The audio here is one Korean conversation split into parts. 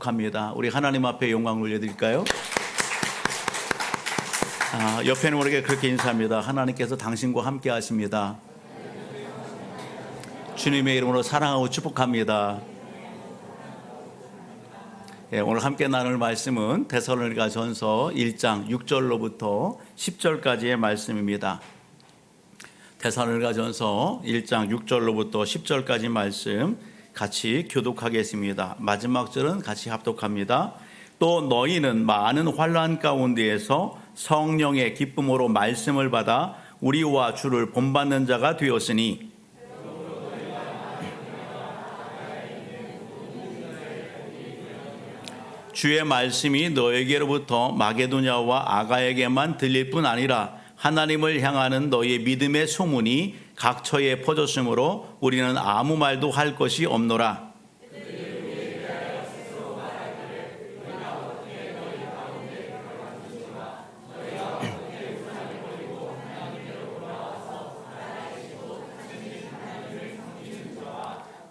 축복합니다. 우리 하나님 앞에 영광 올려드릴까요? 옆에 있는 우리에게 그렇게 인사합니다. 하나님께서 당신과 함께 하십니다. 주님의 이름으로 사랑하고 축복합니다. 오늘 함께 나눌 말씀은 데살로니가전서 1장 6절로부터 10절까지의 말씀입니다. 데살로니가전서 1장 6절로부터 10절까지 말씀 같이 교독하겠습니다. 마지막 절은 같이 합독합니다. 또 너희는 많은 환난 가운데에서 성령의 기쁨으로 말씀을 받아 우리와 주를 본받는 자가 되었으니 주의 말씀이 너에게로부터 마게도냐와 아가에게만 들릴 뿐 아니라 하나님을 향하는 너희의 믿음의 소문이 각처에 퍼졌으므로 우리는 아무 말도 할 것이 없노라.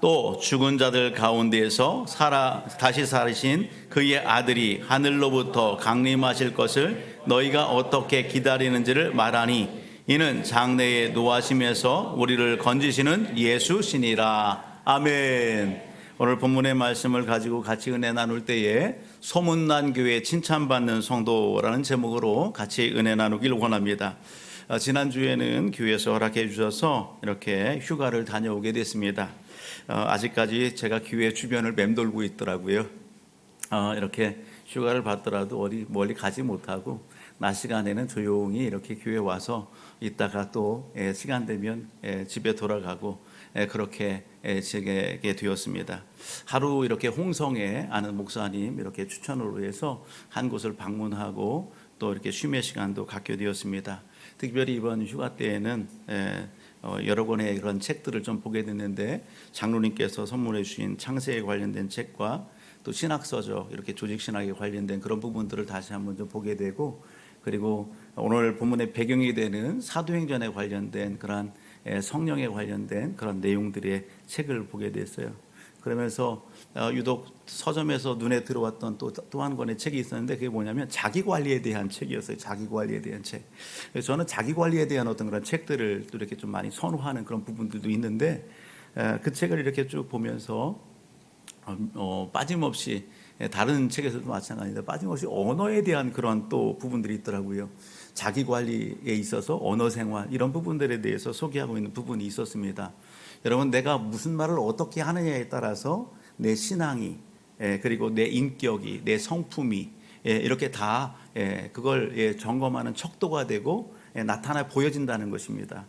또 죽은 자들 가운데에서 다시 살으신 그의 아들이 하늘로부터 강림하실 것을 너희가 어떻게 기다리는지를 말하니 이는 장래에 노하심에서 우리를 건지시는 예수시니라. 아멘. 오늘 본문의 말씀을 가지고 같이 은혜 나눌 때에 소문난 교회 칭찬받는 성도라는 제목으로 같이 은혜 나누길 원합니다. 지난주에는 교회에서 허락해 주셔서 이렇게 휴가를 다녀오게 됐습니다. 아직까지 제가 교회 주변을 맴돌고 있더라고요. 이렇게 휴가를 받더라도 어디 멀리 가지 못하고 낮 시간에는 조용히 이렇게 교회 와서 있다가 또 시간 되면 집에 돌아가고 그렇게 지내게 되었습니다. 하루 이렇게 홍성에 아는 목사님 이렇게 추천으로 해서 한 곳을 방문하고 또 이렇게 쉼의 시간도 갖게 되었습니다. 특별히 이번 휴가 때에는 여러 권의 그런 책들을 좀 보게 됐는데 장로님께서 선물해 주신 창세에 관련된 책과 또 신학서적 이렇게 조직신학에 관련된 그런 부분들을 다시 한번 좀 보게 되고 그리고 오늘 본문의 배경이 되는 사도행전에 관련된 그런 성령에 관련된 그런 내용들의 책을 보게 됐어요. 그러면서 유독 서점에서 눈에 들어왔던 또 한 권의 책이 있었는데 그게 뭐냐면 자기관리에 대한 책이었어요. 자기관리에 대한 책. 그래서 저는 자기관리에 대한 어떤 그런 책들을 또 이렇게 좀 많이 선호하는 그런 부분들도 있는데 그 책을 이렇게 쭉 보면서 빠짐없이 다른 책에서도 마찬가지인데 빠짐없이 언어에 대한 그런 또 부분들이 있더라고요. 자기관리에 있어서 언어 생활 이런 부분들에 대해서 소개하고 있는 부분이 있었습니다. 여러분 내가 무슨 말을 어떻게 하느냐에 따라서 내 신앙이 그리고 내 인격이 내 성품이 이렇게 다 그걸 점검하는 척도가 되고 나타나 보여진다는 것입니다.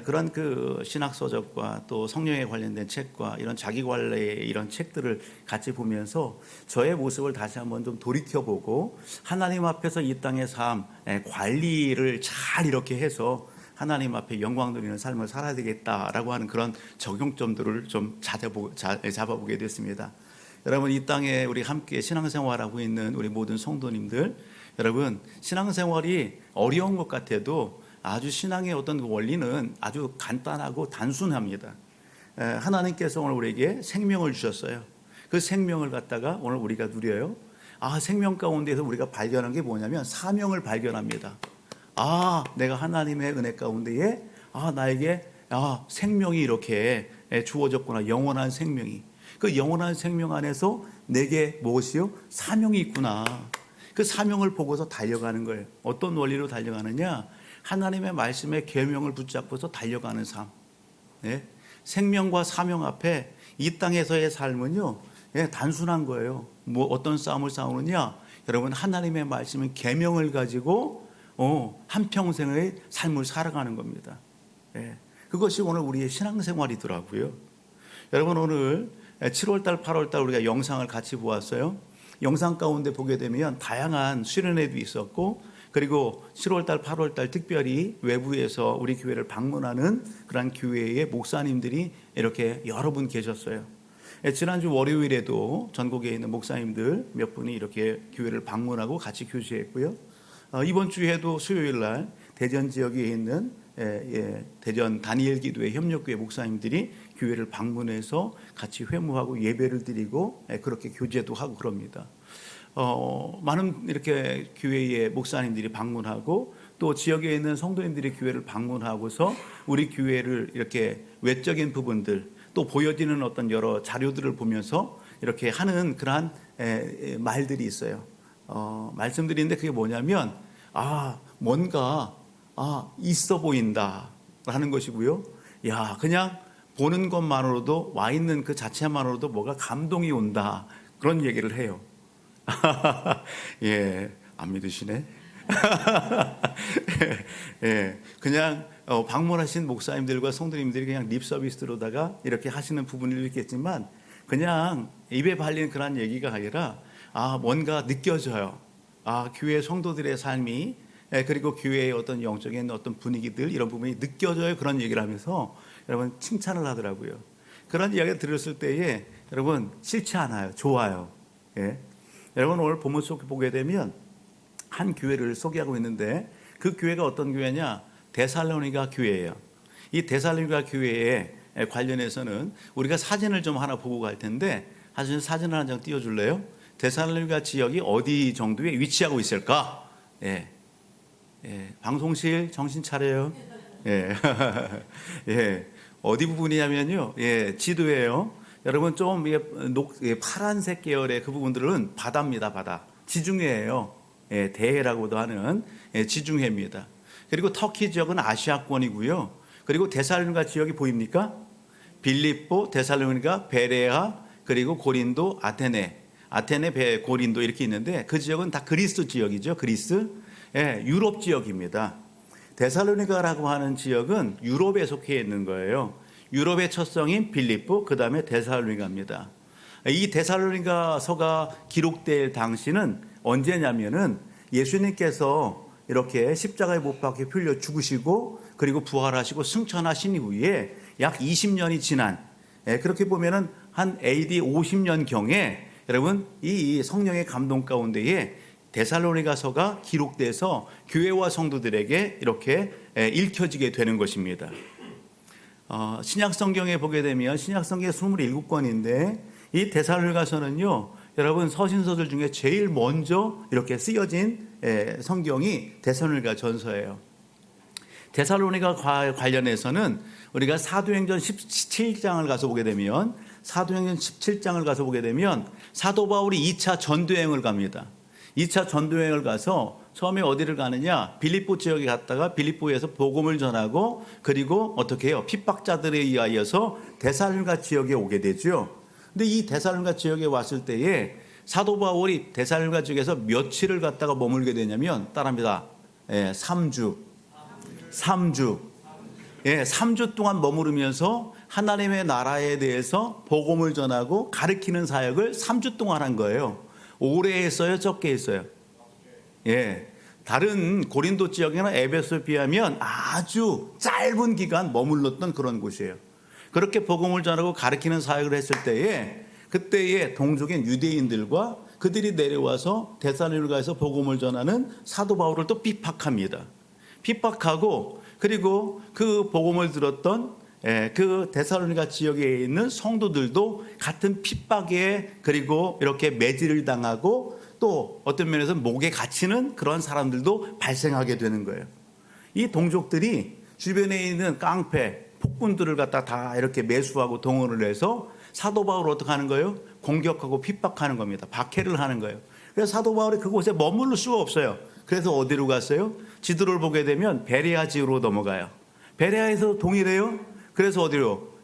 그런 그 신학서적과 또 성령에 관련된 책과 이런 자기관리의 이런 책들을 같이 보면서 저의 모습을 다시 한번 좀 돌이켜보고 하나님 앞에서 이 땅의 삶 관리를 잘 이렇게 해서 하나님 앞에 영광 돌리는 삶을 살아야 되겠다라고 하는 그런 적용점들을 좀 잡아보게 됐습니다. 여러분 이 땅에 우리 함께 신앙생활하고 있는 우리 모든 성도님들 여러분 신앙생활이 어려운 것 같아도 아주 신앙의 어떤 원리는 아주 간단하고 단순합니다. 하나님께서 오늘 우리에게 생명을 주셨어요. 그 생명을 갖다가 오늘 우리가 누려요. 생명 가운데서 우리가 발견한 게 뭐냐면 사명을 발견합니다. 내가 하나님의 은혜 가운데에 나에게 생명이 이렇게 주어졌구나. 영원한 생명이. 그 영원한 생명 안에서 내게 무엇이요? 사명이 있구나. 그 사명을 보고서 달려가는 거예요. 어떤 원리로 달려가느냐? 하나님의 말씀의 계명을 붙잡고서 달려가는 삶. 생명과 사명 앞에 이 땅에서의 삶은요, 단순한 거예요. 어떤 싸움을 싸우느냐? 여러분 하나님의 말씀은 계명을 가지고 한평생의 삶을 살아가는 겁니다. 그것이 오늘 우리의 신앙생활이더라고요. 여러분 오늘 7월달 8월달 우리가 영상을 같이 보았어요. 영상 가운데 보게 되면 다양한 수련회도 있었고 그리고 7월달 8월달 특별히 외부에서 우리 교회를 방문하는 그런 교회의 목사님들이 이렇게 여러 분 계셨어요. 지난주 월요일에도 전국에 있는 목사님들 몇 분이 이렇게 교회를 방문하고 같이 교제했고요. 이번 주에도 수요일 날 대전 지역에 있는 대전 다니엘 기도회 협력교회 목사님들이 교회를 방문해서 같이 회무하고 예배를 드리고 그렇게 교제도 하고 그럽니다. 많은 이렇게 교회의 목사님들이 방문하고 또 지역에 있는 성도님들이 교회를 방문하고서 우리 교회를 이렇게 외적인 부분들 또 보여지는 어떤 여러 자료들을 보면서 이렇게 하는 그러한 말들이 있어요. 말씀드리는데 그게 뭐냐면 뭔가 있어 보인다 하는 것이고요. 그냥 보는 것만으로도 와 있는 그 자체만으로도 뭐가 감동이 온다 그런 얘기를 해요. 안 믿으시네. 그냥 방문하신 목사님들과 성도님들이 그냥 립 서비스로다가 이렇게 하시는 부분이 있겠지만 그냥 입에 발리는 그런 얘기가 아니라 뭔가 느껴져요. 교회 성도들의 삶이 그리고 교회의 어떤 영적인 어떤 분위기들 이런 부분이 느껴져요. 그런 얘기를 하면서 여러분 칭찬을 하더라고요. 그런 이야기를 들었을 때에 여러분 싫지 않아요. 좋아요. 여러분 오늘 본문 속 보게 되면 한 교회를 소개하고 있는데 그 교회가 어떤 교회냐? 데살로니가 교회예요. 이 데살로니가 교회에 관련해서는 우리가 사진을 좀 하나 보고 갈 텐데 사진을 한 장 띄워줄래요? 데살로니가 지역이 어디 정도에 위치하고 있을까? 방송실 정신 차려요. 어디 부분이냐면요. 지도예요. 여러분 좀 파란색 계열의 그 부분들은 바다입니다. 바다. 지중해예요. 대해라고도 하는 지중해입니다. 그리고 터키 지역은 아시아권이고요. 그리고 데살로니가 지역이 보입니까? 빌립보, 데살로니가, 베레아, 그리고 고린도, 아테네, 고린도 이렇게 있는데 그 지역은 다 그리스 지역이죠. 그리스, 유럽 지역입니다. 데살로니가라고 하는 지역은 유럽에 속해 있는 거예요. 유럽의 첫 성인 빌립보, 그 다음에 데살로니가입니다. 이 데살로니가서가 기록될 당시는 언제냐면은 예수님께서 이렇게 십자가에 못 박혀 풀려 죽으시고 그리고 부활하시고 승천하신 이후에 약 20년이 지난 그렇게 보면은 한 AD 50년경에 여러분 이 성령의 감동 가운데에 데살로니가서가 기록돼서 교회와 성도들에게 이렇게 읽혀지게 되는 것입니다. 신약 성경에 보게 되면 신약 성경에 27권인데 이 데살로니가서는요. 여러분 서신서들 중에 제일 먼저 이렇게 쓰여진 성경이 데살로니가 전서예요. 데살로니가 관련해서는 우리가 사도행전 17장을 가서 보게 되면 사도 바울이 2차 전도여행을 갑니다. 2차 전도여행을 가서 처음에 어디를 가느냐? 빌립보 지역에 갔다가 빌립보에서 복음을 전하고 그리고 어떻게 해요? 핍박자들에 의하여서 데살로니가 지역에 오게 되죠. 근데 이 데살로니가 지역에 왔을 때에 사도 바울이 데살로니가 지역에서 며칠을 갔다가 머물게 되냐면 따라합니다. 3주. 3주 동안 머무르면서 하나님의 나라에 대해서 복음을 전하고 가르치는 사역을 3주 동안 한 거예요. 오래 했어요? 적게 했어요? 다른 고린도 지역이나 에베소에 비하면 아주 짧은 기간 머물렀던 그런 곳이에요. 그렇게 복음을 전하고 가르치는 사역을 했을 때에 그때의 동족인 유대인들과 그들이 내려와서 데살로니가에서 복음을 전하는 사도 바울을 또 핍박합니다. 핍박하고 그리고 그 복음을 들었던 그 데살로니가 지역에 있는 성도들도 같은 핍박에 그리고 이렇게 매질을 당하고 또 어떤 면에서 목에 갇히는 그런 사람들도 발생하게 되는 거예요. 이 동족들이 주변에 있는 깡패, 폭군들을 갖다 다 이렇게 매수하고 동원을 해서 사도 바울을 어떻게 하는 거예요? 공격하고 핍박하는 겁니다. 박해를 하는 거예요. 그래서 사도 바울이 그곳에 머무를 수가 없어요. 그래서 어디로 갔어요? 지도를 보게 되면 베레아 지역으로 넘어가요. 베레아에서 동일해요. 그래서 어디로?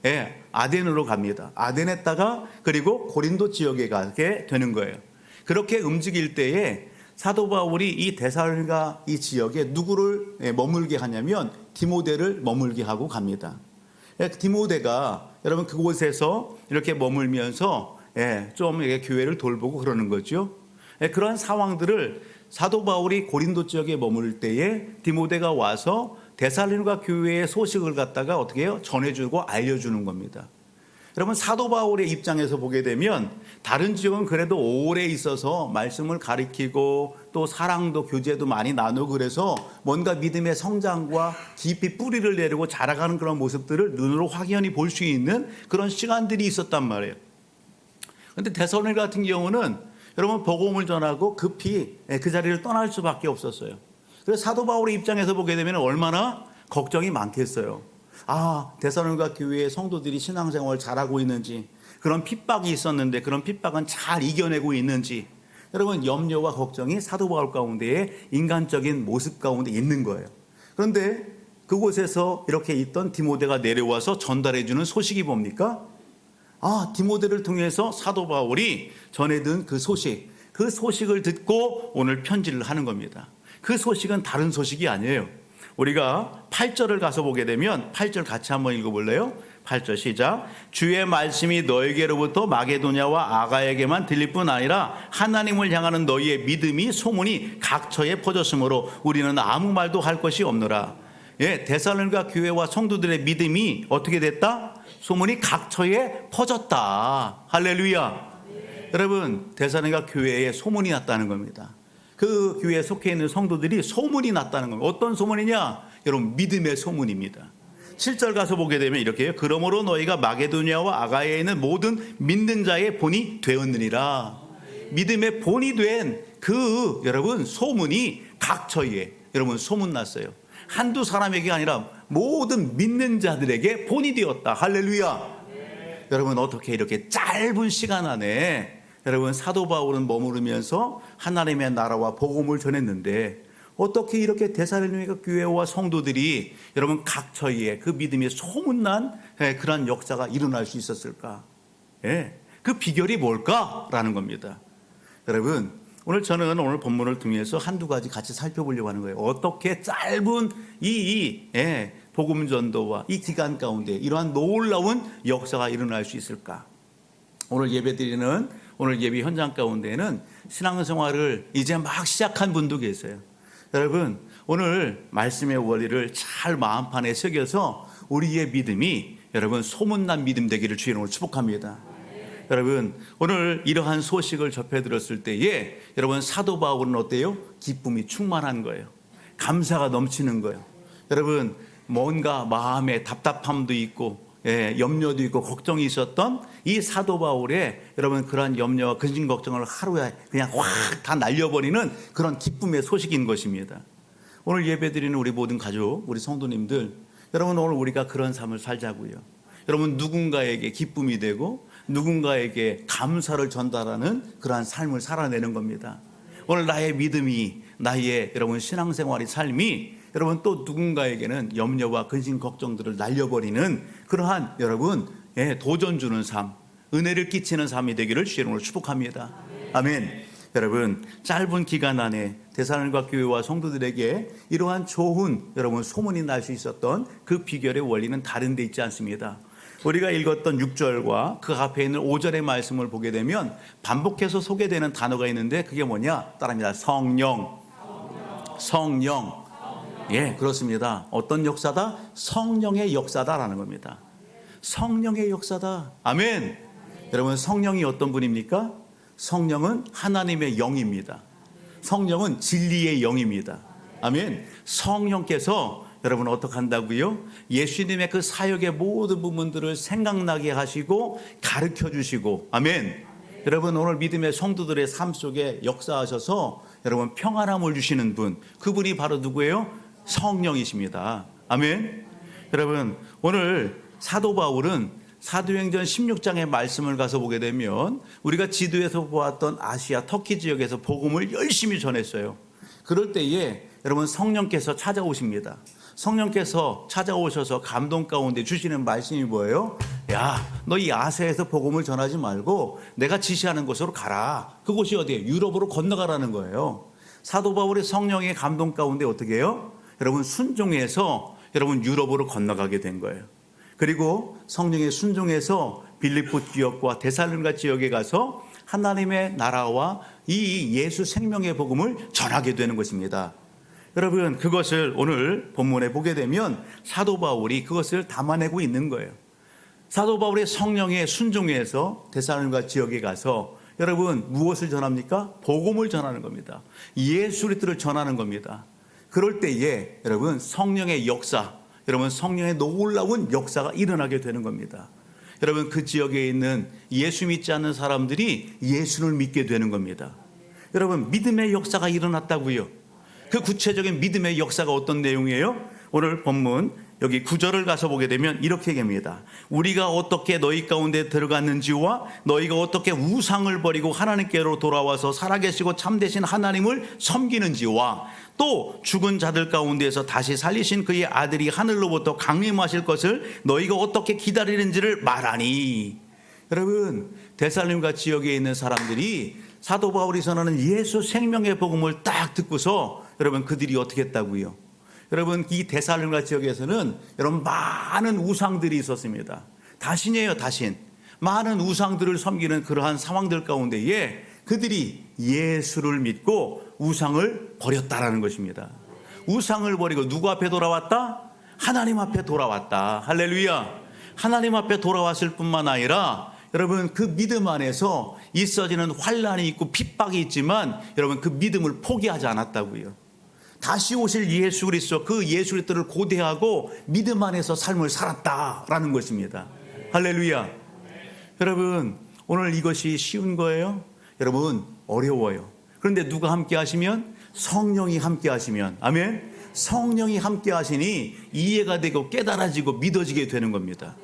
아덴으로 갑니다. 아덴에다가 그리고 고린도 지역에 가게 되는 거예요. 그렇게 움직일 때에 사도 바울이 이 데살로니가 이 지역에 누구를 머물게 하냐면 디모데를 머물게 하고 갑니다. 디모데가 여러분 그곳에서 이렇게 머물면서 좀 이렇게 교회를 돌보고 그러는 거죠. 그런 상황들을 사도 바울이 고린도 지역에 머물 때에 디모데가 와서 데살로니가 교회의 소식을 갖다가 어떻게 해요? 전해주고 알려주는 겁니다. 여러분 사도 바울의 입장에서 보게 되면 다른 지역은 그래도 오래 있어서 말씀을 가리키고 또 사랑도 교제도 많이 나누고 그래서 뭔가 믿음의 성장과 깊이 뿌리를 내리고 자라가는 그런 모습들을 눈으로 확연히 볼 수 있는 그런 시간들이 있었단 말이에요. 그런데 데살로니가 같은 경우는 여러분 복음을 전하고 급히 그 자리를 떠날 수밖에 없었어요. 그래서 사도 바울의 입장에서 보게 되면 얼마나 걱정이 많겠어요. 데살로니가 교회의 성도들이 신앙생활을 잘하고 있는지, 그런 핍박이 있었는데 그런 핍박은 잘 이겨내고 있는지, 여러분 염려와 걱정이 사도 바울 가운데의 인간적인 모습 가운데 있는 거예요. 그런데 그곳에서 이렇게 있던 디모데가 내려와서 전달해 주는 소식이 뭡니까? 디모데를 통해서 사도 바울이 전해든 그 소식을 듣고 오늘 편지를 하는 겁니다. 그 소식은 다른 소식이 아니에요. 우리가 8절을 가서 보게 되면 8절 같이 한번 읽어볼래요? 8절 시작. 주의 말씀이 너에게로부터 마게도냐와 아가에게만 들릴 뿐 아니라 하나님을 향하는 너희의 믿음이 소문이 각처에 퍼졌으므로 우리는 아무 말도 할 것이 없노라. 데살로니가 교회와 성도들의 믿음이 어떻게 됐다? 소문이 각처에 퍼졌다. 할렐루야. 여러분 데살로니가 교회에 소문이 났다는 겁니다. 그 교회에 속해 있는 성도들이 소문이 났다는 겁니다. 어떤 소문이냐? 여러분 믿음의 소문입니다. 7절 가서 보게 되면 이렇게 해요. 그러므로 너희가 마게도냐와 아가야에 있는 모든 믿는 자의 본이 되었느니라. 믿음의 본이 된 그 여러분 소문이 각처에 여러분 소문났어요. 한두 사람에게 아니라 모든 믿는 자들에게 본이 되었다. 할렐루야. 여러분 어떻게 이렇게 짧은 시간 안에 여러분 사도 바울은 머무르면서 하나님의 나라와 복음을 전했는데 어떻게 이렇게 데살로니가 교회와 성도들이 여러분 각처에 그 믿음이 소문난 그런 역사가 일어날 수 있었을까? 그 비결이 뭘까라는 겁니다. 여러분 저는 오늘 본문을 통해서 한두 가지 같이 살펴보려고 하는 거예요. 어떻게 짧은 이 복음 전도와 이 기간 가운데 이러한 놀라운 역사가 일어날 수 있을까? 오늘 예배드리는 오늘 예배 현장 가운데에는 신앙생활을 이제 막 시작한 분도 계세요. 여러분 오늘 말씀의 원리를 잘 마음판에 새겨서 우리의 믿음이 여러분 소문난 믿음 되기를 주의 이름으로 축복합니다. 여러분 오늘 이러한 소식을 접해 들었을 때에 여러분 사도 바울은 어때요? 기쁨이 충만한 거예요. 감사가 넘치는 거예요. 여러분 뭔가 마음에 답답함도 있고 염려도 있고 걱정이 있었던 이 사도 바울의 여러분 그러한 염려와 근심 걱정을 하루에 그냥 확 다 날려버리는 그런 기쁨의 소식인 것입니다. 오늘 예배드리는 우리 모든 가족, 우리 성도님들, 여러분 오늘 우리가 그런 삶을 살자고요. 여러분 누군가에게 기쁨이 되고 누군가에게 감사를 전달하는 그러한 삶을 살아내는 겁니다. 오늘 나의 믿음이, 나의 여러분 신앙생활의 삶이 여러분 또 누군가에게는 염려와 근심 걱정들을 날려버리는 그러한 여러분 도전 주는 삶, 은혜를 끼치는 삶이 되기를 주의 이름으로 축복합니다. 아멘. 여러분 짧은 기간 안에 데살로니가 교회와 성도들에게 이러한 좋은 여러분 소문이 날 수 있었던 그 비결의 원리는 다른 데 있지 않습니다. 우리가 읽었던 6절과 그 앞에 있는 5절의 말씀을 보게 되면 반복해서 소개되는 단어가 있는데 그게 뭐냐? 따라합니다. 성령. 그렇습니다. 어떤 역사다? 성령의 역사다라는 겁니다. 성령의 역사다. 아멘. 여러분 성령이 어떤 분입니까? 성령은 하나님의 영입니다. 성령은 진리의 영입니다. 아멘. 성령께서 여러분 어떻게 한다고요? 예수님의 그 사역의 모든 부분들을 생각나게 하시고 가르쳐 주시고, 아멘. 여러분 오늘 믿음의 성도들의 삶 속에 역사하셔서 여러분 평안함을 주시는 분, 그분이 바로 누구예요? 성령이십니다. 아멘. 여러분 오늘 사도 바울은 사도행전 16장의 말씀을 가서 보게 되면 우리가 지도에서 보았던 아시아 터키 지역에서 복음을 열심히 전했어요. 그럴 때에 여러분 성령께서 찾아오십니다. 성령께서 찾아오셔서 감동 가운데 주시는 말씀이 뭐예요? 야, 너 이 아시아에서 복음을 전하지 말고 내가 지시하는 곳으로 가라. 그곳이 어디예요? 유럽으로 건너가라는 거예요. 사도 바울의 성령의 감동 가운데 어떻게 해요? 여러분 순종해서 여러분 유럽으로 건너가게 된 거예요. 그리고 성령의 순종해서 빌립보 지역과 데살로니가 지역에 가서 하나님의 나라와 이 예수 생명의 복음을 전하게 되는 것입니다. 여러분 그것을 오늘 본문에 보게 되면 사도 바울이 그것을 담아내고 있는 거예요. 사도 바울의 성령에 순종해서 데살로니가 지역에 가서 여러분 무엇을 전합니까? 복음을 전하는 겁니다. 예수 그리스도를 전하는 겁니다. 그럴 때에 여러분 성령의 역사, 여러분 성령의 놀라운 역사가 일어나게 되는 겁니다. 여러분 그 지역에 있는 예수 믿지 않는 사람들이 예수를 믿게 되는 겁니다. 여러분 믿음의 역사가 일어났다고요. 그 구체적인 믿음의 역사가 어떤 내용이에요? 오늘 본문 여기 9절을 가서 보게 되면 이렇게 얘기합니다. 우리가 어떻게 너희 가운데 들어갔는지와 너희가 어떻게 우상을 버리고 하나님께로 돌아와서 살아계시고 참되신 하나님을 섬기는지와 또 죽은 자들 가운데서 다시 살리신 그의 아들이 하늘로부터 강림하실 것을 너희가 어떻게 기다리는지를 말하니. 여러분 데살로니가 지역에 있는 사람들이 사도 바울이 전하는 예수 생명의 복음을 딱 듣고서 여러분 그들이 어떻게 했다고요? 여러분 이 데살로니가 지역에서는 여러분 많은 우상들이 있었습니다. 다신이에요, 다신. 많은 우상들을 섬기는 그러한 상황들 가운데에 그들이 예수를 믿고 우상을 버렸다라는 것입니다. 우상을 버리고 누구 앞에 돌아왔다? 하나님 앞에 돌아왔다. 할렐루야. 하나님 앞에 돌아왔을 뿐만 아니라 여러분 그 믿음 안에서 있어지는 환난이 있고 핍박이 있지만 여러분 그 믿음을 포기하지 않았다고요. 다시 오실 예수 그리스도, 그 예수 그리스도를 고대하고 믿음 안에서 삶을 살았다라는 것입니다. 할렐루야. 여러분 오늘 이것이 쉬운 거예요? 여러분 어려워요. 그런데 누가 함께 하시면? 성령이 함께 하시면. 아멘. 성령이 함께 하시니 이해가 되고 깨달아지고 믿어지게 되는 겁니다.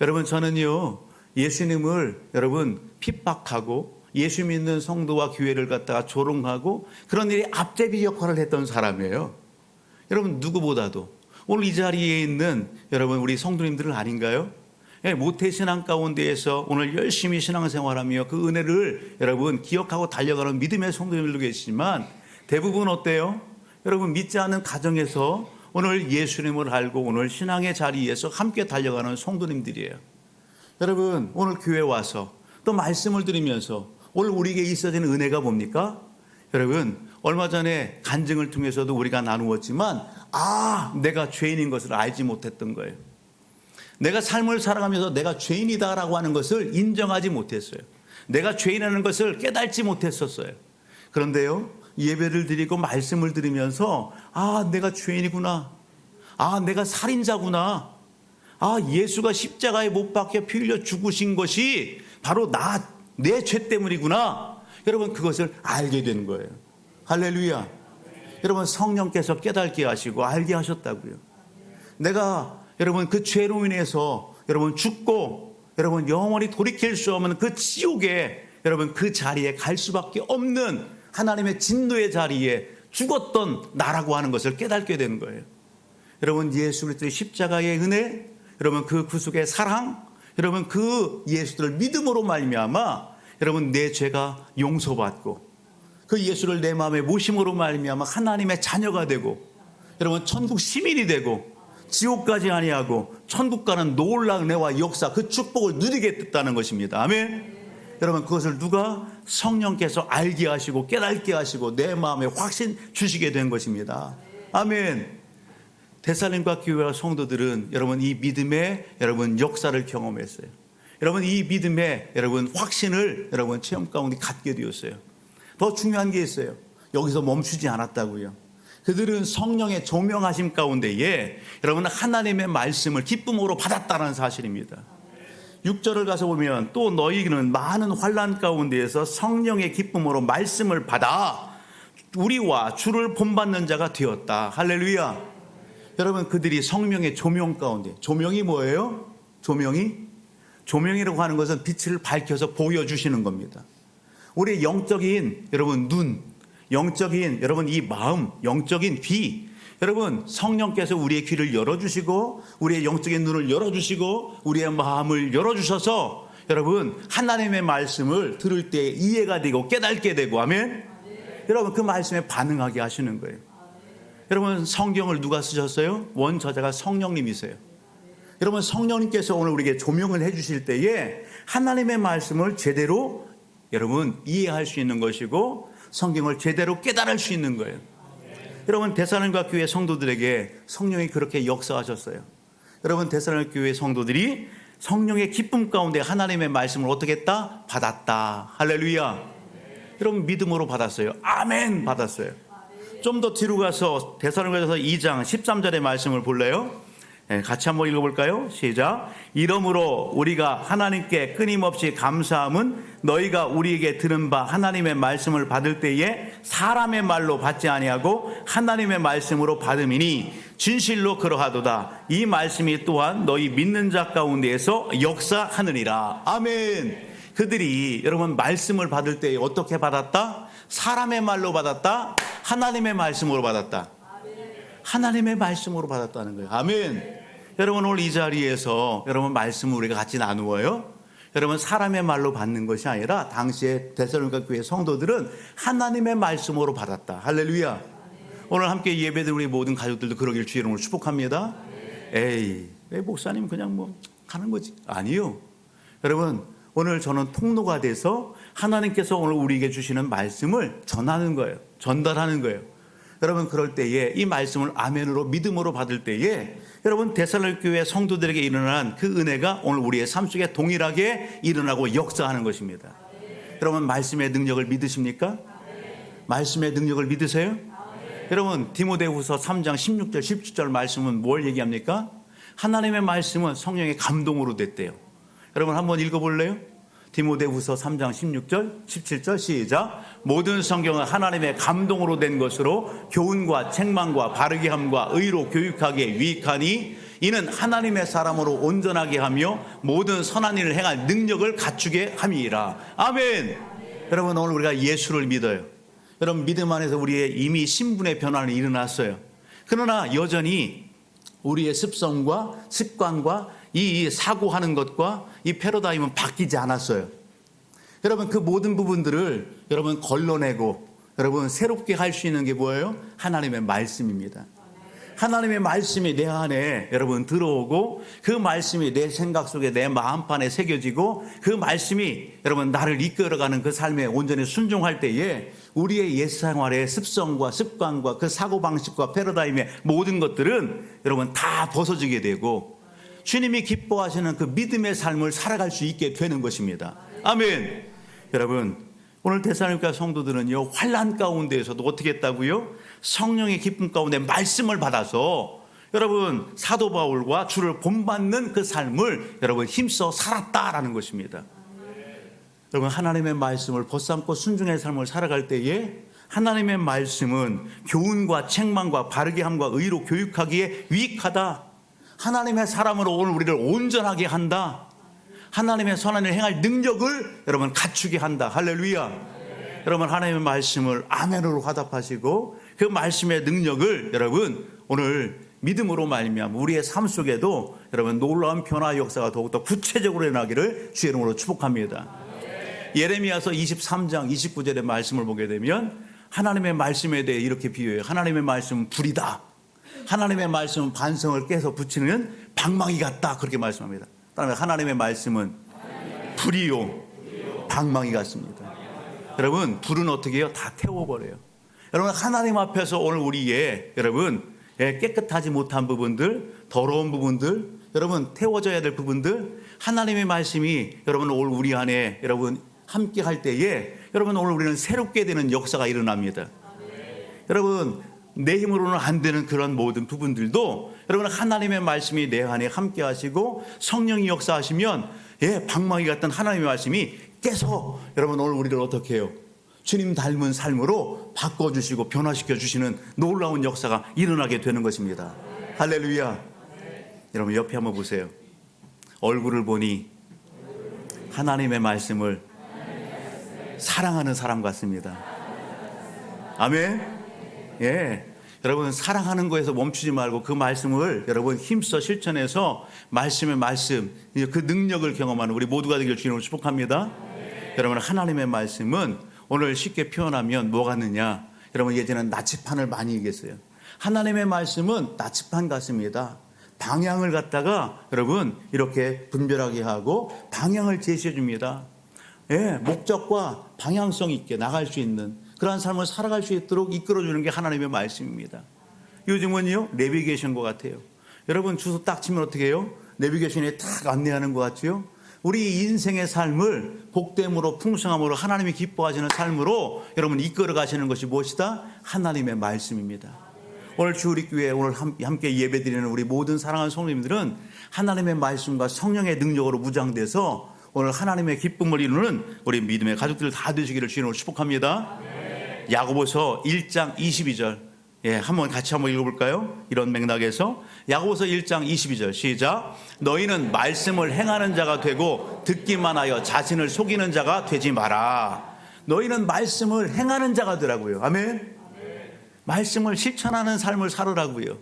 여러분 저는요 예수님을 여러분 핍박하고 예수 믿는 성도와 교회를 갖다가 조롱하고 그런 일이 앞제비 역할을 했던 사람이에요. 여러분 누구보다도 오늘 이 자리에 있는 여러분 우리 성도님들은 아닌가요? 모태신앙 가운데에서 오늘 열심히 신앙생활하며 그 은혜를 여러분 기억하고 달려가는 믿음의 성도님들도 계시지만 대부분 어때요? 여러분 믿지 않는 가정에서 오늘 예수님을 알고 오늘 신앙의 자리에서 함께 달려가는 성도님들이에요. 여러분 오늘 교회 와서 또 말씀을 들으면서 오늘 우리에게 있어지는 은혜가 뭡니까? 여러분 얼마 전에 간증을 통해서도 우리가 나누었지만 내가 죄인인 것을 알지 못했던 거예요. 내가 삶을 살아가면서 내가 죄인이다라고 하는 것을 인정하지 못했어요. 내가 죄인이라는 것을 깨닫지 못했었어요. 그런데요 예배를 드리고 말씀을 들으면서 내가 죄인이구나. 내가 살인자구나. 예수가 십자가에 못 박혀 피 흘려 죽으신 것이 바로 내 죄 때문이구나. 여러분 그것을 알게 된 거예요. 할렐루야. 여러분 성령께서 깨닫게 하시고 알게 하셨다고요. 내가 여러분 그 죄로 인해서 여러분 죽고 여러분 영원히 돌이킬 수 없는 그 지옥에 여러분 그 자리에 갈 수밖에 없는 하나님의 진노의 자리에 죽었던 나라고 하는 것을 깨닫게 되는 거예요. 여러분 예수 그리스도의 십자가의 은혜, 여러분 그 구속의 사랑, 여러분 그 예수를 믿음으로 말미암아 여러분 내 죄가 용서받고 그 예수를 내 마음에 모심으로 말미암아 하나님의 자녀가 되고 여러분 천국 시민이 되고 지옥까지 아니하고 천국 가는 놀라운 은혜와 역사 그 축복을 누리게 됐다는 것입니다. 아멘. 여러분 그것을 누가? 성령께서 알게 하시고 깨닫게 하시고 내 마음에 확신 주시게 된 것입니다. 아멘. 데살로니가 교회와 성도들은 여러분 이 믿음의 여러분 역사를 경험했어요. 여러분 이 믿음의 여러분 확신을 여러분 체험 가운데 갖게 되었어요. 더 중요한 게 있어요. 여기서 멈추지 않았다고요. 그들은 성령의 조명하심 가운데에 여러분 하나님의 말씀을 기쁨으로 받았다는 사실입니다. 6절을 가서 보면 또 너희는 많은 환난 가운데에서 성령의 기쁨으로 말씀을 받아 우리와 주를 본받는 자가 되었다. 할렐루야. 여러분 그들이 성령의 조명 가운데, 조명이 뭐예요? 조명이라고 하는 것은 빛을 밝혀서 보여주시는 겁니다. 우리의 영적인 여러분 눈, 영적인 여러분 이 마음, 영적인 귀, 여러분 성령께서 우리의 귀를 열어주시고 우리의 영적인 눈을 열어주시고 우리의 마음을 열어주셔서 여러분 하나님의 말씀을 들을 때 이해가 되고 깨닫게 되고 아멘. 여러분 그 말씀에 반응하게 하시는 거예요. 여러분 성경을 누가 쓰셨어요? 원저자가 성령님이세요. 여러분 성령님께서 오늘 우리에게 조명을 해주실 때에 하나님의 말씀을 제대로 여러분 이해할 수 있는 것이고 성경을 제대로 깨달을 수 있는 거예요. 여러분 데살로니가 교회 성도들에게 성령이 그렇게 역사하셨어요. 여러분 데살로니가 교회 성도들이 성령의 기쁨 가운데 하나님의 말씀을 어떻게 했다? 받았다. 할렐루야. 여러분 믿음으로 받았어요. 아멘 받았어요. 좀 더 뒤로 가서 데살로니가서 2장 13절의 말씀을 볼래요? 네, 같이 한번 읽어볼까요? 시작. 이러므로 우리가 하나님께 끊임없이 감사함은 너희가 우리에게 들은 바 하나님의 말씀을 받을 때에 사람의 말로 받지 아니하고 하나님의 말씀으로 받음이니 진실로 그러하도다. 이 말씀이 또한 너희 믿는 자 가운데에서 역사하느니라. 아멘. 그들이 여러분 말씀을 받을 때 어떻게 받았다? 사람의 말로 받았다? 하나님의 말씀으로 받았다? 하나님의 말씀으로 받았다는 거예요. 아멘. 여러분 오늘 이 자리에서 여러분 말씀을 우리가 같이 나누어요. 여러분 사람의 말로 받는 것이 아니라 당시에 데살로니가 교회 성도들은 하나님의 말씀으로 받았다. 할렐루야. 오늘 함께 예배드린 우리 모든 가족들도 그러길 주의 이름으로 축복합니다. 에이 왜 목사님 그냥 뭐 가는 거지? 아니요. 여러분 오늘 저는 통로가 돼서 하나님께서 오늘 우리에게 주시는 말씀을 전하는 거예요. 전달하는 거예요. 여러분 그럴 때에 이 말씀을 아멘으로 믿음으로 받을 때에 여러분 데살로니가 교회 성도들에게 일어난 그 은혜가 오늘 우리의 삶 속에 동일하게 일어나고 역사하는 것입니다. 여러분 말씀의 능력을 믿으십니까? 말씀의 능력을 믿으세요? 여러분 디모데후서 3장 16절 17절 말씀은 뭘 얘기합니까? 하나님의 말씀은 성령의 감동으로 됐대요. 여러분 한번 읽어볼래요? 디모데후서 3장 16절 17절 시작. 모든 성경은 하나님의 감동으로 된 것으로 교훈과 책망과 바르게 함과 의로 교육하기에 유익하니 이는 하나님의 사람으로 온전하게 하며 모든 선한 일을 행할 능력을 갖추게 함이라. 아멘. 여러분 오늘 우리가 예수를 믿어요. 여러분 믿음 안에서 우리의 이미 신분의 변화는 일어났어요. 그러나 여전히 우리의 습성과 습관과 이 사고하는 것과 이 패러다임은 바뀌지 않았어요. 여러분 그 모든 부분들을 여러분 걸러내고 여러분 새롭게 할 수 있는 게 뭐예요? 하나님의 말씀입니다. 하나님의 말씀이 내 안에 여러분 들어오고 그 말씀이 내 생각 속에 내 마음판에 새겨지고 그 말씀이 여러분 나를 이끌어가는 그 삶에 온전히 순종할 때에 우리의 옛 생활의 습성과 습관과 그 사고방식과 패러다임의 모든 것들은 여러분 다 벗어지게 되고 주님이 기뻐하시는 그 믿음의 삶을 살아갈 수 있게 되는 것입니다. 아멘. 여러분 오늘 데살로니가 성도들은요 환난 가운데에서도 어떻게 했다고요? 성령의 기쁨 가운데 말씀을 받아서 여러분 사도 바울과 주를 본받는 그 삶을 여러분 힘써 살았다라는 것입니다. 여러분 하나님의 말씀을 벗삼고 순종의 삶을 살아갈 때에 하나님의 말씀은 교훈과 책망과 바르게 함과 의로 교육하기에 유익하다. 하나님의 사람으로 오늘 우리를 온전하게 한다. 하나님의 선한 일을 행할 능력을 여러분 갖추게 한다. 할렐루야. 여러분 하나님의 말씀을 아멘으로 화답하시고 그 말씀의 능력을 여러분 오늘 믿음으로 말미암아 우리의 삶 속에도 여러분 놀라운 변화 역사가 더욱더 구체적으로 일어나기를 주의 이름으로 축복합니다. 예레미야서 23장 29절의 말씀을 보게 되면 하나님의 말씀에 대해 이렇게 비유해요. 하나님의 말씀은 불이다. 하나님의 말씀은 반성을 깨서 붙이는 방망이 같다. 그렇게 말씀합니다. 그다음에 하나님의 말씀은 불이요 방망이 같습니다. 여러분 불은 어떻게 해요? 다 태워버려요. 여러분 하나님 앞에서 오늘 우리의 여러분 깨끗하지 못한 부분들, 더러운 부분들, 여러분 태워져야 될 부분들, 하나님의 말씀이 여러분 오늘 우리 안에 여러분 함께 할 때에 여러분 오늘 우리는 새롭게 되는 역사가 일어납니다. 여러분 내 힘으로는 안 되는 그런 모든 부분들도 여러분 하나님의 말씀이 내 안에 함께 하시고 성령이 역사하시면 방망이 같은 하나님의 말씀이 깨서 여러분 오늘 우리를 어떻게 해요? 주님 닮은 삶으로 바꿔주시고 변화시켜 주시는 놀라운 역사가 일어나게 되는 것입니다. 할렐루야. 여러분 옆에 한번 보세요. 얼굴을 보니 하나님의 말씀을 사랑하는 사람 같습니다. 아멘. 여러분 사랑하는 거에서 멈추지 말고 그 말씀을 여러분 힘써 실천해서 말씀의 말씀 그 능력을 경험하는 우리 모두가 되길 주님으로 축복합니다. 여러분 하나님의 말씀은 오늘 쉽게 표현하면 뭐 같느냐? 여러분 예전에는 나치판을 많이 얘기했어요. 하나님의 말씀은 나치판 같습니다. 방향을 갖다가 여러분 이렇게 분별하게 하고 방향을 제시해 줍니다. 목적과 방향성 있게 나갈 수 있는 그러한 삶을 살아갈 수 있도록 이끌어주는 게 하나님의 말씀입니다. 요즘은요 내비게이션과 같아요. 여러분 주소 딱 치면 어떻게 해요? 내비게이션에 딱 안내하는 것 같지요? 우리 인생의 삶을 복됨으로 풍성함으로 하나님이 기뻐하시는 삶으로 여러분 이끌어 가시는 것이 무엇이다? 하나님의 말씀입니다. 오늘 주우리교회 오늘 함께 예배드리는 우리 모든 사랑하는 성도님들은 하나님의 말씀과 성령의 능력으로 무장돼서 오늘 하나님의 기쁨을 이루는 우리 믿음의 가족들 다 되시기를 주님으로 축복합니다. 야고보서 1장 22절 한번 같이 한번 읽어볼까요? 이런 맥락에서 야고보서 1장 22절 시작. 너희는 말씀을 행하는 자가 되고 듣기만 하여 자신을 속이는 자가 되지 마라. 너희는 말씀을 행하는 자가 되라고요. 아멘. 말씀을 실천하는 삶을 살으라고요.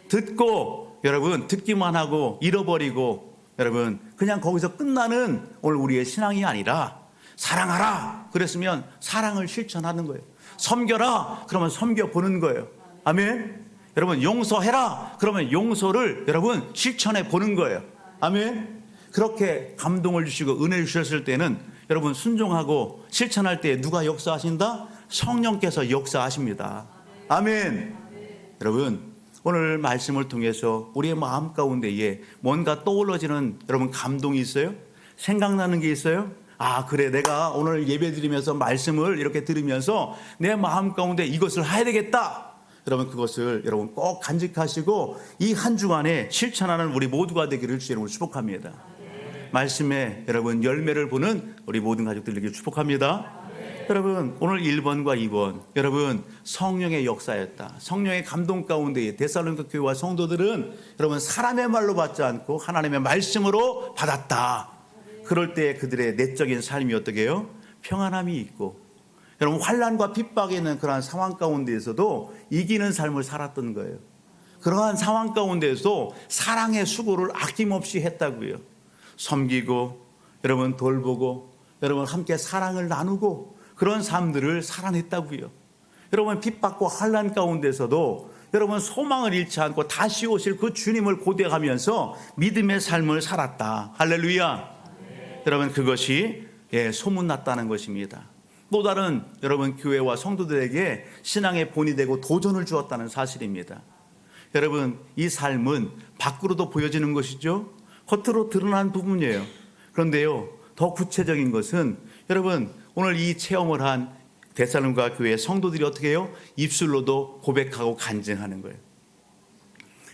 듣고 여러분 듣기만 하고 잃어버리고 여러분 그냥 거기서 끝나는 오늘 우리의 신앙이 아니라 사랑하라 그랬으면 사랑을 실천하는 거예요. 섬겨라 그러면 섬겨보는 거예요. 아멘. 여러분 용서해라 그러면 용서를 여러분 실천해 보는 거예요. 아멘. 그렇게 감동을 주시고 은혜를 주셨을 때는 여러분 순종하고 실천할 때 누가 역사하신다? 성령께서 역사하십니다. 아멘. 여러분 오늘 말씀을 통해서 우리의 마음 가운데에 뭔가 떠올라지는 여러분 감동이 있어요? 생각나는 게 있어요? 아 그래 내가 오늘 예배 드리면서 말씀을 이렇게 들으면서 내 마음 가운데 이것을 해야 되겠다. 여러분 그것을 여러분 꼭 간직하시고 이 한 주간에 실천하는 우리 모두가 되기를 주님으로 축복합니다. 말씀에 여러분 열매를 보는 우리 모든 가족들에게 축복합니다. 여러분 오늘 1번과 2번 여러분 성령의 역사였다. 성령의 감동 가운데 데살로니가 교회와 성도들은 여러분 사람의 말로 받지 않고 하나님의 말씀으로 받았다. 그럴 때 그들의 내적인 삶이 어떻게 해요? 평안함이 있고 여러분 환난과 핍박이 있는 그러한 상황 가운데에서도 이기는 삶을 살았던 거예요. 그러한 상황 가운데에서 사랑의 수고를 아낌없이 했다고요. 섬기고 여러분 돌보고 여러분 함께 사랑을 나누고 그런 삶들을 살아냈다고요. 여러분 핍박과 환난 가운데서도 여러분 소망을 잃지 않고 다시 오실 그 주님을 고대하면서 믿음의 삶을 살았다. 할렐루야. 여러분 그것이 소문났다는 것입니다. 또 다른 여러분 교회와 성도들에게 신앙의 본이 되고 도전을 주었다는 사실입니다. 여러분 이 삶은 밖으로도 보여지는 것이죠. 겉으로 드러난 부분이에요. 그런데요 더 구체적인 것은 여러분 오늘 이 체험을 한 데살로니가 교회 성도들이 어떻게 해요? 입술로도 고백하고 간증하는 거예요.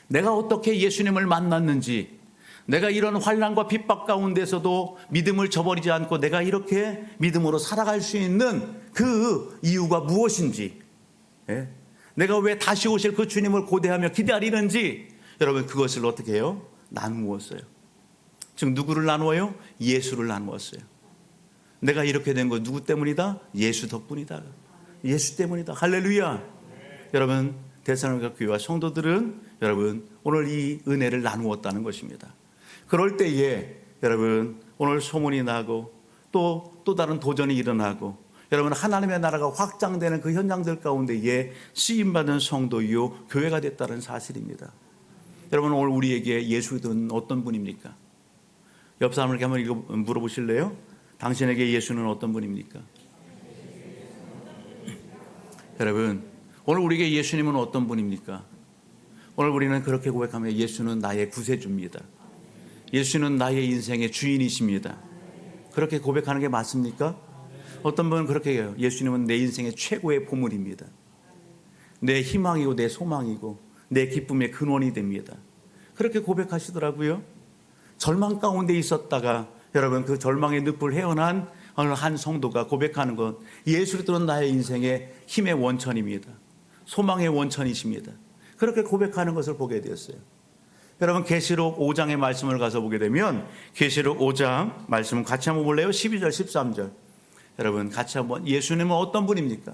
내가 어떻게 예수님을 만났는지 내가 이런 환난과 핍박 가운데서도 믿음을 저버리지 않고 내가 이렇게 믿음으로 살아갈 수 있는 그 이유가 무엇인지 내가 왜 다시 오실 그 주님을 고대하며 기다리는지 여러분 그것을 어떻게 해요? 나누었어요. 즉 누구를 나누어요? 예수를 나누었어요. 내가 이렇게 된 거 누구 때문이다? 예수 덕분이다. 예수 때문이다. 할렐루야. 여러분 데살로니가 교회와 성도들은 여러분 오늘 이 은혜를 나누었다는 것입니다. 그럴 때에 여러분 오늘 소문이 나고 또 다른 도전이 일어나고 여러분 하나님의 나라가 확장되는 그 현장들 가운데에 쓰임받은 성도요 교회가 됐다는 사실입니다. 여러분 오늘 우리에게 예수는 어떤 분입니까? 옆 사람에게 한번 물어보실래요? 당신에게 예수는 어떤 분입니까? 여러분 오늘 우리에게 예수님은 어떤 분입니까? 오늘 우리는 그렇게 고백하며 예수는 나의 구세주입니다. 예수는 나의 인생의 주인이십니다. 그렇게 고백하는 게 맞습니까? 어떤 분은 그렇게 해요. 예수님은 내 인생의 최고의 보물입니다. 내 희망이고 내 소망이고 내 기쁨의 근원이 됩니다. 그렇게 고백하시더라고요. 절망 가운데 있었다가 여러분 그 절망의 늪을 헤어난 어느 한 성도가 고백하는 건 예수를 들은 나의 인생의 힘의 원천입니다. 소망의 원천이십니다. 그렇게 고백하는 것을 보게 되었어요. 여러분 계시록 5장의 말씀을 가서 보게 되면 계시록 5장 말씀은 같이 한번 볼래요? 12절 13절 여러분 같이 한번 예수님은 어떤 분입니까?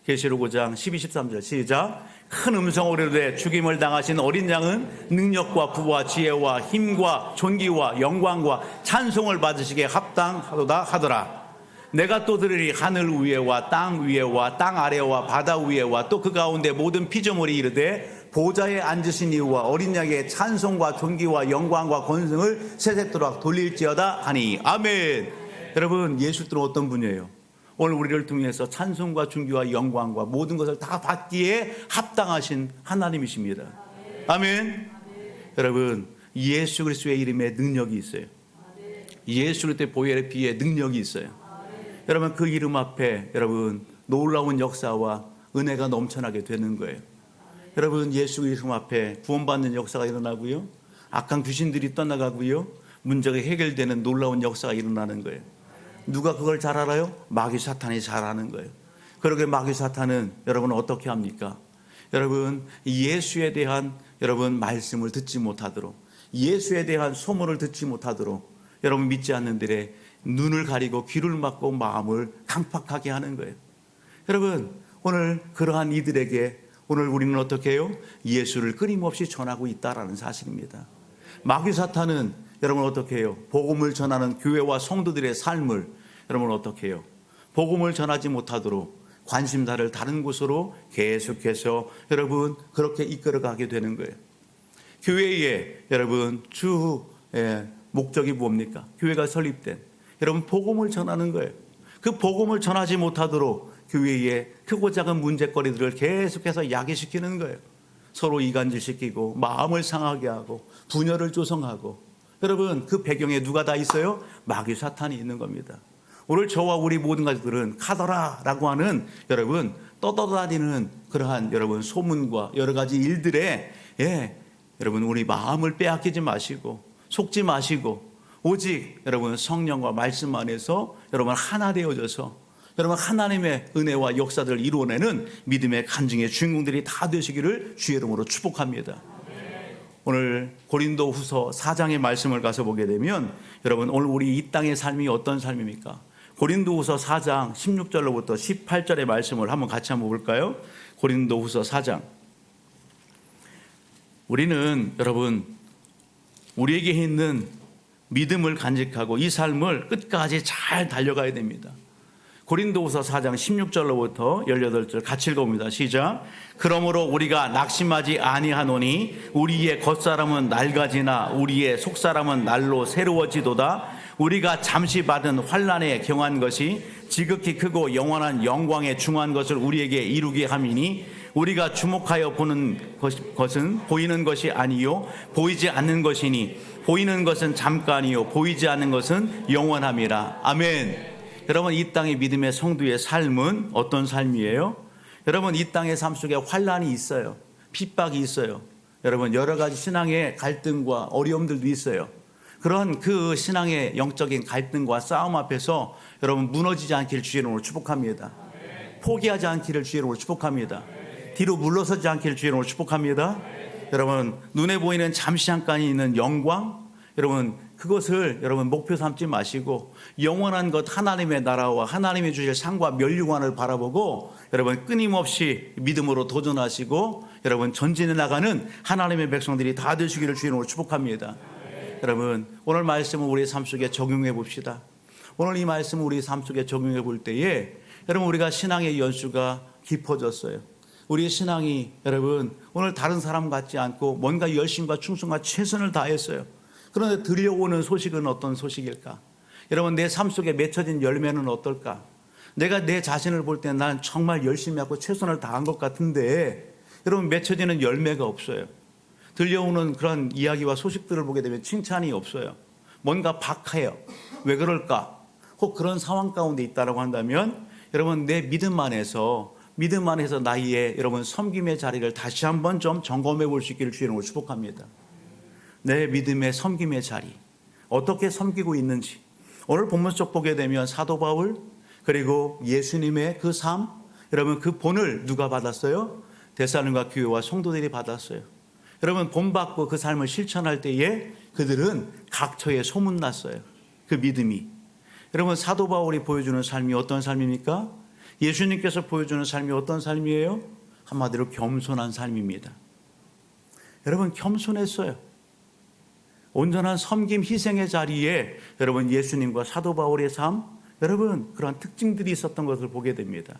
계시록 5장 12, 13절 시작. 큰 음성으로 이르되 죽임을 당하신 어린 양은 능력과 부와 지혜와 힘과 존귀와 영광과 찬송을 받으시기에 합당하도다 하더라. 내가 또 들으리 하늘 위에와 땅 위에와 땅 아래와 바다 위에와 또 그 가운데 모든 피조물이 이르되 보좌에 앉으신 이유와 어린 양의 찬송과 존귀와 영광과 권능을 세세토록 돌릴지어다 하니 아멘. 여러분 예수님은 어떤 분이에요? 오늘 우리를 통해서 찬송과 존귀와 영광과 모든 것을 다 받기에 합당하신 하나님이십니다. 아멘. 여러분 예수 그리스도의 이름에 능력이 있어요. 예수 그리스도의 보혈의 피에 능력이 있어요. 여러분 그 이름 앞에 여러분 놀라운 역사와 은혜가 넘쳐나게 되는 거예요. 여러분 예수 그리스도 앞에 구원받는 역사가 일어나고요. 악한 귀신들이 떠나가고요. 문제가 해결되는 놀라운 역사가 일어나는 거예요. 누가 그걸 잘 알아요? 마귀 사탄이 잘 아는 거예요. 그러게 마귀 사탄은 여러분 어떻게 합니까? 여러분 예수에 대한 여러분 말씀을 듣지 못하도록, 예수에 대한 소문을 듣지 못하도록 여러분 믿지 않는 들의 눈을 가리고 귀를 막고 마음을 강팍하게 하는 거예요. 여러분 오늘 그러한 이들에게 오늘 우리는 어떻게 해요? 예수를 끊임없이 전하고 있다라는 사실입니다. 마귀 사탄은 여러분 어떻게 해요? 복음을 전하는 교회와 성도들의 삶을 여러분 어떻게 해요? 복음을 전하지 못하도록 관심사를 다른 곳으로 계속해서 여러분 그렇게 이끌어가게 되는 거예요. 교회의 여러분 주 목적이 뭡니까? 교회가 설립된 여러분 복음을 전하는 거예요. 그 복음을 전하지 못하도록 교회의 크고 작은 문제거리들을 계속해서 야기시키는 거예요. 서로 이간질시키고 마음을 상하게 하고 분열을 조성하고, 여러분 그 배경에 누가 다 있어요? 마귀 사탄이 있는 겁니다. 오늘 저와 우리 모든 가족들은 카더라라고 하는 여러분 떠돌아다니는 그러한 여러분 소문과 여러 가지 일들에 여러분 우리 마음을 빼앗기지 마시고 속지 마시고 오직 여러분 성령과 말씀 안에서 여러분 하나 되어져서 여러분 하나님의 은혜와 역사들을 이루어내는 믿음의 간증의 주인공들이 다 되시기를 주의 이름으로 축복합니다. 오늘 고린도후서 4장의 말씀을 가서 보게 되면 여러분 오늘 우리 이 땅의 삶이 어떤 삶입니까? 고린도후서 4장 16절로부터 18절의 말씀을 같이 한번 볼까요? 고린도후서 4장. 우리는 여러분 우리에게 있는 믿음을 간직하고 이 삶을 끝까지 잘 달려가야 됩니다. 고린도후서 4장 16절로부터 18절 같이 읽어봅니다. 시작. 그러므로 우리가 낙심하지 아니하노니 우리의 겉사람은 낡아지나 우리의 속사람은 날로 새로워지도다. 우리가 잠시 받은 환난에 경한 것이 지극히 크고 영원한 영광에 중한 것을 우리에게 이루게 함이니 우리가 주목하여 보는 것은 보이는 것이 아니요 보이지 않는 것이니 보이는 것은 잠깐이요 보이지 않는 것은 영원함이라. 아멘. 여러분 이 땅의 믿음의 성도의 삶은 어떤 삶이에요? 여러분 이 땅의 삶 속에 환난이 있어요. 핍박이 있어요. 여러분 여러 가지 신앙의 갈등과 어려움들도 있어요. 그런 그 신앙의 영적인 갈등과 싸움 앞에서 여러분 무너지지 않기를 주의 이름으로 축복합니다. 포기하지 않기를 주의 이름으로 축복합니다. 뒤로 물러서지 않기를 주의 이름으로 축복합니다. 여러분 눈에 보이는 잠시 잠깐이 있는 영광, 여러분 그것을 여러분 목표 삼지 마시고 영원한 것 하나님의 나라와 하나님이 주실 상과 면류관을 바라보고 여러분 끊임없이 믿음으로 도전하시고 여러분 전진해 나가는 하나님의 백성들이 다 되시기를 주님으로 축복합니다. 여러분 오늘 말씀을 우리의 삶 속에 적용해 봅시다. 오늘 이 말씀을 우리 삶 속에 적용해 볼 때에 여러분 우리가 신앙의 연수가 깊어졌어요. 우리의 신앙이 여러분 오늘 다른 사람 같지 않고 뭔가 열심과 충성과 최선을 다했어요. 그런데 들려오는 소식은 어떤 소식일까? 여러분 내 삶 속에 맺혀진 열매는 어떨까? 내가 내 자신을 볼 때 난 정말 열심히 하고 최선을 다한 것 같은데 여러분 맺혀지는 열매가 없어요. 들려오는 그런 이야기와 소식들을 보게 되면 칭찬이 없어요. 뭔가 박해요. 왜 그럴까? 혹 그런 상황 가운데 있다라고 한다면 여러분 내 믿음 안에서 나의 여러분 섬김의 자리를 다시 한번 좀 점검해 볼 수 있기를 주님으로 축복합니다. 내 믿음의 섬김의 자리 어떻게 섬기고 있는지 오늘 본문 속 보게 되면 사도 바울 그리고 예수님의 그 삶, 여러분 그 본을 누가 받았어요? 데살로니가 교회와 성도들이 받았어요. 여러분 본받고 그 삶을 실천할 때에 그들은 각처에 소문났어요. 그 믿음이. 여러분 사도 바울이 보여주는 삶이 어떤 삶입니까? 예수님께서 보여주는 삶이 어떤 삶이에요? 한마디로 겸손한 삶입니다. 여러분 겸손했어요. 온전한 섬김 희생의 자리에 여러분 예수님과 사도 바울의 삶, 여러분 그런 특징들이 있었던 것을 보게 됩니다.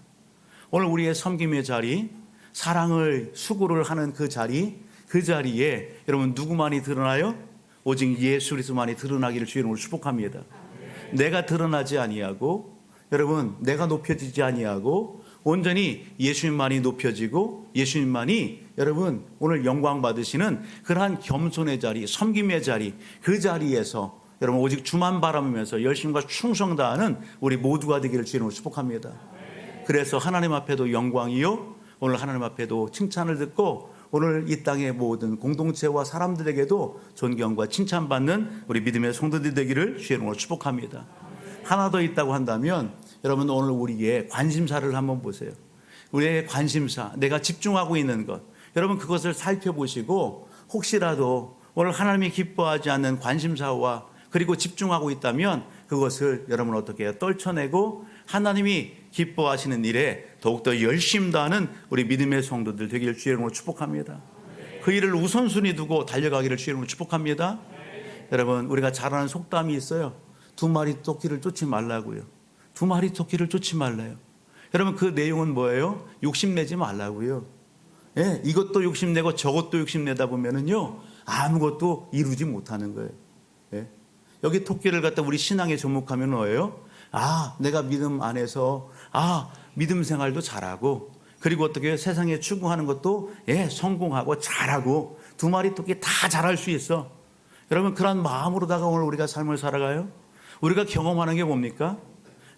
오늘 우리의 섬김의 자리, 사랑을 수고를 하는 그 자리에 여러분 누구만이 드러나요? 오직 예수 그리스도만이 드러나기를 주의 이름으로 축복합니다. 내가 드러나지 아니하고 여러분 내가 높여지지 아니하고 온전히 예수님만이 높여지고 예수님만이 여러분 오늘 영광 받으시는 그러한 겸손의 자리, 섬김의 자리, 그 자리에서 여러분 오직 주만 바라보면서 열심과 충성 다하는 우리 모두가 되기를 주님으로 축복합니다. 그래서 하나님 앞에도 영광이요, 오늘 하나님 앞에도 칭찬을 듣고 오늘 이 땅의 모든 공동체와 사람들에게도 존경과 칭찬받는 우리 믿음의 성도들이 되기를 주의 이름으로 축복합니다. 하나 더 있다고 한다면 여러분 오늘 우리의 관심사를 한번 보세요. 우리의 관심사, 내가 집중하고 있는 것, 여러분 그것을 살펴보시고 혹시라도 오늘 하나님이 기뻐하지 않는 관심사와 그리고 집중하고 있다면 그것을 여러분 어떻게 해요? 떨쳐내고 하나님이 기뻐하시는 일에 더욱더 열심 다하는 우리 믿음의 성도들 되기를 주의 이름으로 축복합니다. 그 일을 우선순위 두고 달려가기를 주의 이름으로 축복합니다. 여러분 우리가 잘 아는 속담이 있어요. 2마리 토끼를 쫓지 말라고요. 2마리 토끼를 쫓지 말래요. 여러분 그 내용은 뭐예요? 욕심내지 말라고요. 예, 이것도 욕심내고 저것도 욕심내다 보면은요 아무것도 이루지 못하는 거예요. 예? 여기 토끼를 갖다 우리 신앙에 접목하면 뭐예요? 내가 믿음 안에서 믿음 생활도 잘하고 그리고 어떻게 세상에 추구하는 것도 성공하고 잘하고 2마리 토끼 다 잘할 수 있어. 여러분 그런 마음으로다가 오늘 우리가 삶을 살아가요. 우리가 경험하는 게 뭡니까?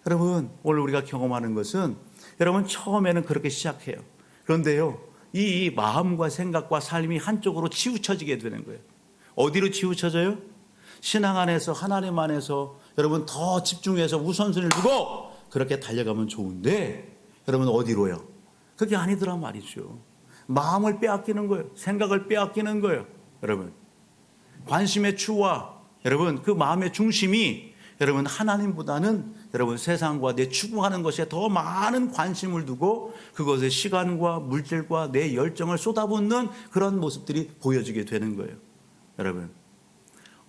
여러분 오늘 우리가 경험하는 것은 여러분 처음에는 그렇게 시작해요. 그런데요 이 마음과 생각과 삶이 한쪽으로 치우쳐지게 되는 거예요. 어디로 치우쳐져요? 신앙 안에서 하나님 안에서 여러분 더 집중해서 우선순위를 두고 그렇게 달려가면 좋은데 여러분 어디로요? 그게 아니더란 말이죠. 마음을 빼앗기는 거예요. 생각을 빼앗기는 거예요. 여러분 관심의 추와 여러분 그 마음의 중심이 여러분 하나님보다는 여러분 세상과 내 추구하는 것에 더 많은 관심을 두고 그것에 시간과 물질과 내 열정을 쏟아붓는 그런 모습들이 보여지게 되는 거예요. 여러분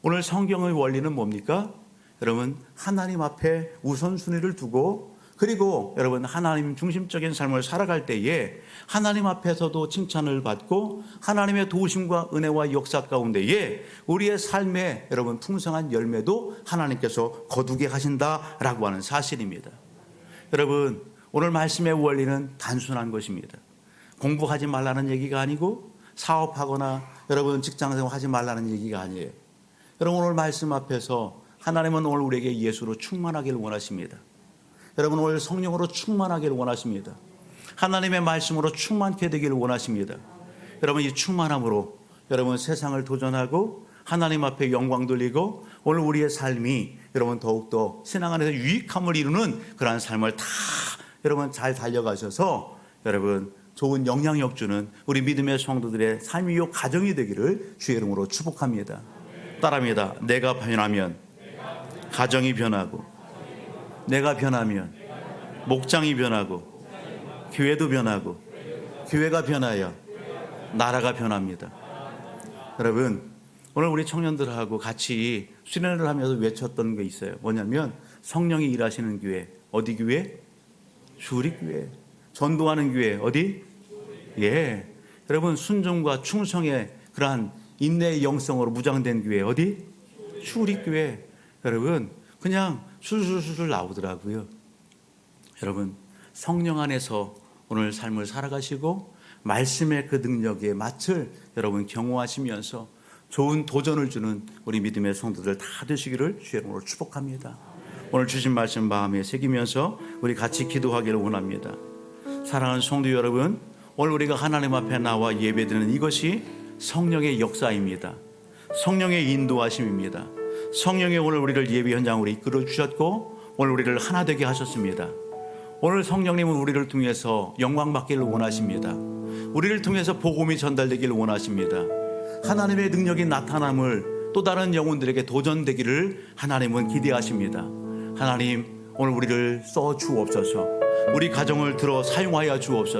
오늘 성경의 원리는 뭡니까? 여러분 하나님 앞에 우선순위를 두고 그리고 여러분 하나님 중심적인 삶을 살아갈 때에 하나님 앞에서도 칭찬을 받고 하나님의 도우심과 은혜와 역사 가운데에 우리의 삶에 여러분 풍성한 열매도 하나님께서 거두게 하신다라고 하는 사실입니다. 여러분 오늘 말씀의 원리는 단순한 것입니다. 공부하지 말라는 얘기가 아니고 사업하거나 여러분 직장생활 하지 말라는 얘기가 아니에요. 여러분 오늘 말씀 앞에서 하나님은 오늘 우리에게 예수로 충만하기를 원하십니다. 여러분 오늘 성령으로 충만하기를 원하십니다. 하나님의 말씀으로 충만케 되기를 원하십니다. 여러분 이 충만함으로 여러분 세상을 도전하고 하나님 앞에 영광 돌리고 오늘 우리의 삶이 여러분 더욱더 신앙 안에서 유익함을 이루는 그러한 삶을 다 여러분 잘 달려가셔서 여러분 좋은 영향력 주는 우리 믿음의 성도들의 삶이요 가정이 되기를 주의 이름으로 축복합니다. 따라합니다. 내가 변하면 가정이 변하고 내가 변하면 목장이 변하고 교회도 변하고 교회가 변하여 나라가 변합니다. 여러분 오늘 우리 청년들하고 같이 수련회를 하면서 외쳤던 게 있어요. 뭐냐면 성령이 일하시는 교회. 어디 교회? 주립교회. 전도하는 교회. 어디? 여러분 순종과 충성의 그러한 인내의 영성으로 무장된 교회. 어디? 주립교회. 여러분 그냥 술술술 나오더라고요. 여러분 성령 안에서 오늘 삶을 살아가시고 말씀의 그 능력에 맛을 여러분 경호하시면서 좋은 도전을 주는 우리 믿음의 성도들 다 되시기를 주의 이름으로 축복합니다. 오늘 주신 말씀 마음에 새기면서 우리 같이 기도하기를 원합니다. 사랑하는 성도 여러분, 오늘 우리가 하나님 앞에 나와 예배드리는 이것이 성령의 역사입니다. 성령의 인도하심입니다. 성령이 오늘 우리를 예배 현장으로 이끌어 주셨고 오늘 우리를 하나 되게 하셨습니다. 오늘 성령님은 우리를 통해서 영광 받기를 원하십니다. 우리를 통해서 복음이 전달되기를 원하십니다. 하나님의 능력이 나타남을 또 다른 영혼들에게 도전되기를 하나님은 기대하십니다. 하나님 오늘 우리를 써 주옵소서. 우리 가정을 들어 사용하여 주옵소서.